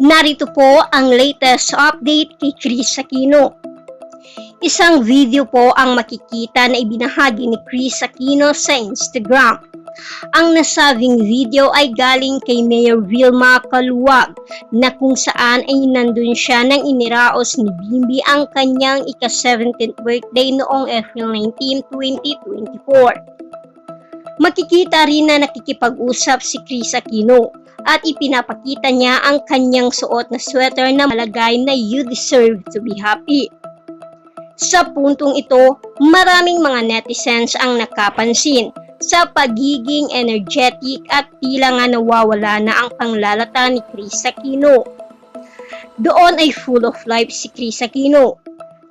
Narito po ang latest update kay Kris Aquino. Isang video po ang makikita na ibinahagi ni Kris Aquino sa Instagram. Ang nasabing video ay galing kay Mayor Vilma Caluwag na kung saan ay nandun siya nang iniraos ni Bimbi ang kanyang ika-17th birthday noong April 19, 2024. Makikita rin na nakikipag-usap si Kris Aquino at ipinapakita niya ang kanyang suot na sweater na malagay na "You deserve to be happy". Sa puntong ito, maraming mga netizens ang nakapansin sa pagiging energetic at tila nga nawawala na ang panglalata ni Kris Aquino. Doon ay full of life si Kris Aquino.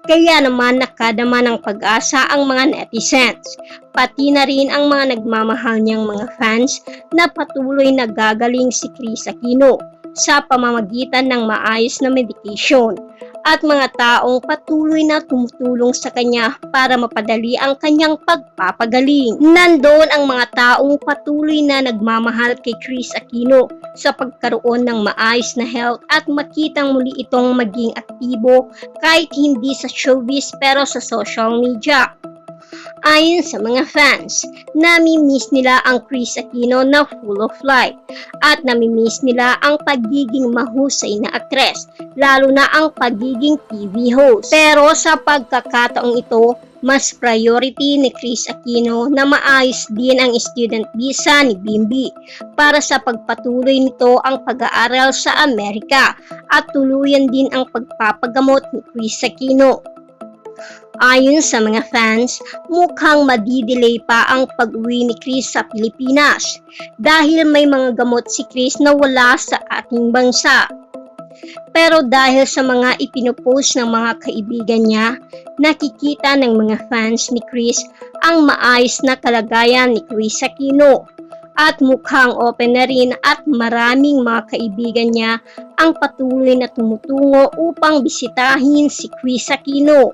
Kaya naman nakadama ng pag-asa ang mga netizens, pati na rin ang mga nagmamahal niyang mga fans na patuloy na gagaling si Kris Aquino sa pamamagitan ng maayos na medication at mga taong patuloy na tumutulong sa kanya para mapadali ang kanyang pagpapagaling. Nandoon ang mga taong patuloy na nagmamahal kay Kris Aquino sa pagkaroon ng maayos na health at makitang muli itong maging aktibo kahit hindi sa showbiz pero sa social media. Ayon sa mga fans, nami-miss nila ang Kris Aquino na full of life at nami-miss nila ang pagiging mahusay na aktres, lalo na ang pagiging TV host. Pero sa pagkakataong ito, mas priority ni Kris Aquino na maayos din ang student visa ni Bimbi para sa pagpatuloy nito ang pag-aaral sa Amerika at tuluyan din ang pagpapagamot ni Kris Aquino. Ayon sa mga fans, mukhang madidelay pa ang pag-uwi ni Kris sa Pilipinas dahil may mga gamot si Kris na wala sa ating bansa. Pero dahil sa mga ipinopost ng mga kaibigan niya, nakikita ng mga fans ni Kris ang maayos na kalagayan ni Kris Aquino at mukhang open na rin at maraming mga kaibigan niya ang patuloy na tumutungo upang bisitahin si Kris Aquino.